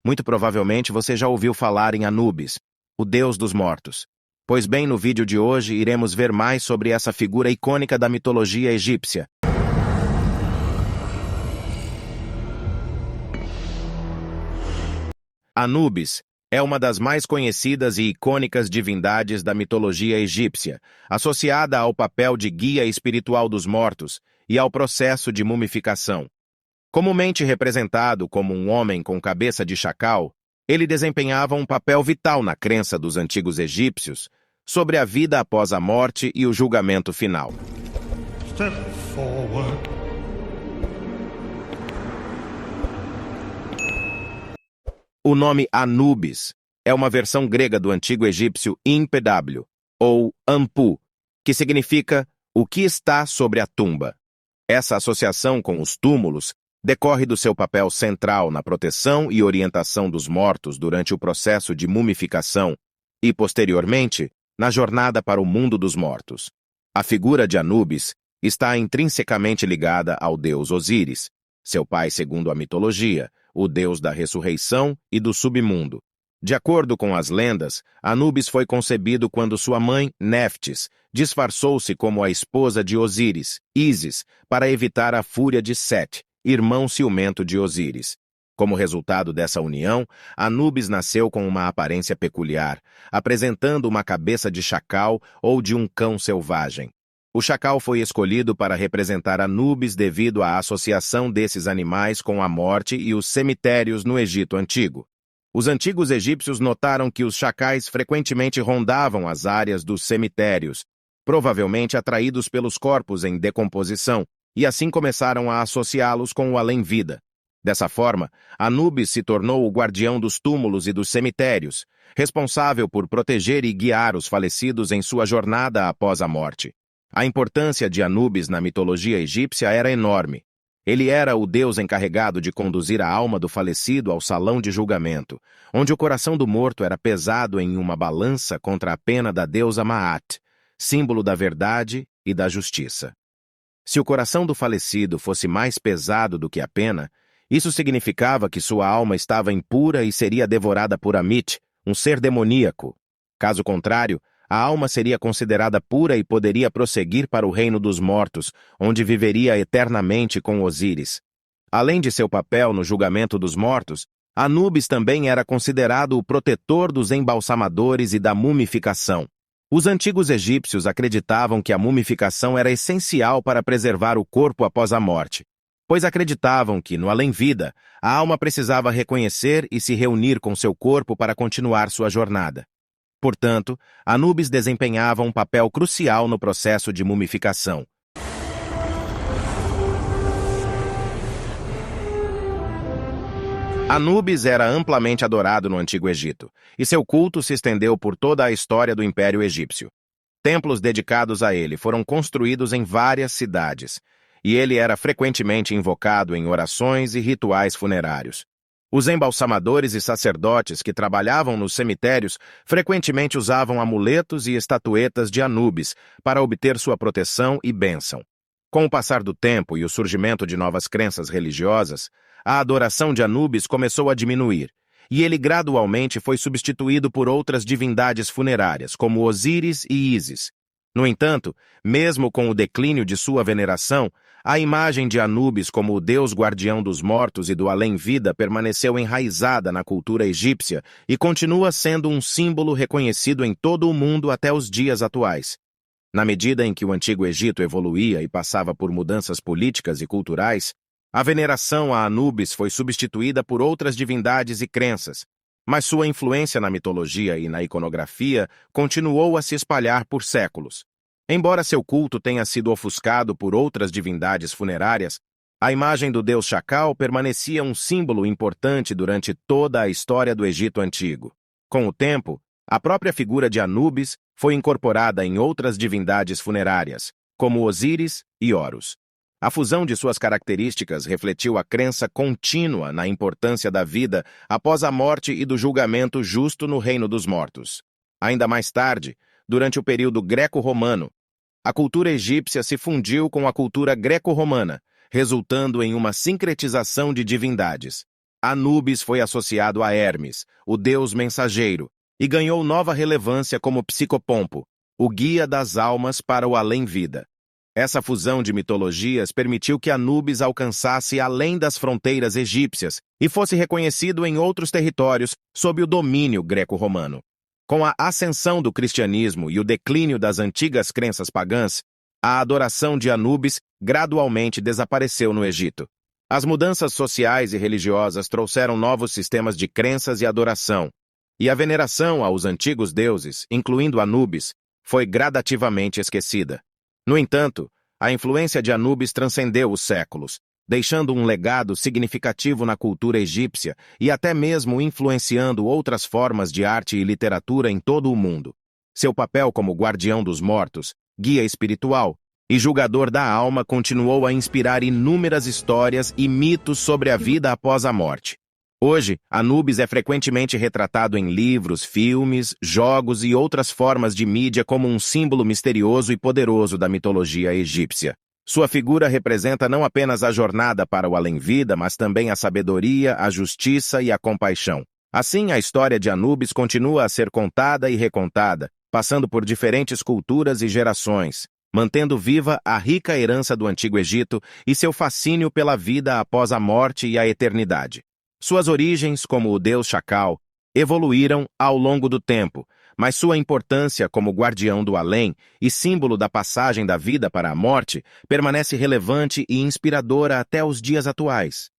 Muito provavelmente você já ouviu falar em Anubis, o deus dos mortos. Pois bem, no vídeo de hoje iremos ver mais sobre essa figura icônica da mitologia egípcia. Anubis é uma das mais conhecidas e icônicas divindades da mitologia egípcia, associada ao papel de guia espiritual dos mortos e ao processo de mumificação. Comumente representado como um homem com cabeça de chacal, ele desempenhava um papel vital na crença dos antigos egípcios sobre a vida após a morte e o julgamento final. Step forward. O nome Anubis é uma versão grega do antigo egípcio Inpw, ou Anpu, que significa o que está sobre a tumba. Essa associação com os túmulos decorre do seu papel central na proteção e orientação dos mortos durante o processo de mumificação e, posteriormente, na jornada para o mundo dos mortos. A figura de Anubis está intrinsecamente ligada ao deus Osíris, seu pai segundo a mitologia, o deus da ressurreição e do submundo. De acordo com as lendas, Anubis foi concebido quando sua mãe, Néftis, disfarçou-se como a esposa de Osíris, Ísis, para evitar a fúria de Sete, irmão ciumento de Osíris. Como resultado dessa união, Anubis nasceu com uma aparência peculiar, apresentando uma cabeça de chacal ou de um cão selvagem. O chacal foi escolhido para representar Anubis devido à associação desses animais com a morte e os cemitérios no Egito Antigo. Os antigos egípcios notaram que os chacais frequentemente rondavam as áreas dos cemitérios, provavelmente atraídos pelos corpos em decomposição, e assim começaram a associá-los com o além-vida. Dessa forma, Anubis se tornou o guardião dos túmulos e dos cemitérios, responsável por proteger e guiar os falecidos em sua jornada após a morte. A importância de Anubis na mitologia egípcia era enorme. Ele era o deus encarregado de conduzir a alma do falecido ao salão de julgamento, onde o coração do morto era pesado em uma balança contra a pena da deusa Maat, símbolo da verdade e da justiça. Se o coração do falecido fosse mais pesado do que a pena, isso significava que sua alma estava impura e seria devorada por Amit, um ser demoníaco. Caso contrário, a alma seria considerada pura e poderia prosseguir para o reino dos mortos, onde viveria eternamente com Osíris. Além de seu papel no julgamento dos mortos, Anubis também era considerado o protetor dos embalsamadores e da mumificação. Os antigos egípcios acreditavam que a mumificação era essencial para preservar o corpo após a morte, pois acreditavam que, no além-vida, a alma precisava reconhecer e se reunir com seu corpo para continuar sua jornada. Portanto, Anubis desempenhava um papel crucial no processo de mumificação. Anubis era amplamente adorado no Antigo Egito, e seu culto se estendeu por toda a história do Império Egípcio. Templos dedicados a ele foram construídos em várias cidades, e ele era frequentemente invocado em orações e rituais funerários. Os embalsamadores e sacerdotes que trabalhavam nos cemitérios frequentemente usavam amuletos e estatuetas de Anubis para obter sua proteção e bênção. Com o passar do tempo e o surgimento de novas crenças religiosas, a adoração de Anubis começou a diminuir, e ele gradualmente foi substituído por outras divindades funerárias, como Osíris e Ísis. No entanto, mesmo com o declínio de sua veneração, a imagem de Anubis como o deus guardião dos mortos e do além-vida permaneceu enraizada na cultura egípcia e continua sendo um símbolo reconhecido em todo o mundo até os dias atuais. Na medida em que o Antigo Egito evoluía e passava por mudanças políticas e culturais, a veneração a Anubis foi substituída por outras divindades e crenças, mas sua influência na mitologia e na iconografia continuou a se espalhar por séculos. Embora seu culto tenha sido ofuscado por outras divindades funerárias, a imagem do deus Chacal permanecia um símbolo importante durante toda a história do Egito Antigo. Com o tempo, a própria figura de Anubis foi incorporada em outras divindades funerárias, como Osíris e Horus. A fusão de suas características refletiu a crença contínua na importância da vida após a morte e do julgamento justo no reino dos mortos. Ainda mais tarde, durante o período greco-romano, a cultura egípcia se fundiu com a cultura greco-romana, resultando em uma sincretização de divindades. Anubis foi associado a Hermes, o deus mensageiro, e ganhou nova relevância como Psicopompo, o guia das almas para o além-vida. Essa fusão de mitologias permitiu que Anubis alcançasse além das fronteiras egípcias e fosse reconhecido em outros territórios sob o domínio greco-romano. Com a ascensão do cristianismo e o declínio das antigas crenças pagãs, a adoração de Anubis gradualmente desapareceu no Egito. As mudanças sociais e religiosas trouxeram novos sistemas de crenças e adoração, e a veneração aos antigos deuses, incluindo Anubis, foi gradativamente esquecida. No entanto, a influência de Anubis transcendeu os séculos, deixando um legado significativo na cultura egípcia e até mesmo influenciando outras formas de arte e literatura em todo o mundo. Seu papel como guardião dos mortos, guia espiritual e julgador da alma continuou a inspirar inúmeras histórias e mitos sobre a vida após a morte. Hoje, Anubis é frequentemente retratado em livros, filmes, jogos e outras formas de mídia como um símbolo misterioso e poderoso da mitologia egípcia. Sua figura representa não apenas a jornada para o além-vida, mas também a sabedoria, a justiça e a compaixão. Assim, a história de Anubis continua a ser contada e recontada, passando por diferentes culturas e gerações, mantendo viva a rica herança do Antigo Egito e seu fascínio pela vida após a morte e a eternidade. Suas origens, como o deus Chacal, evoluíram ao longo do tempo, mas sua importância como guardião do além e símbolo da passagem da vida para a morte permanece relevante e inspiradora até os dias atuais.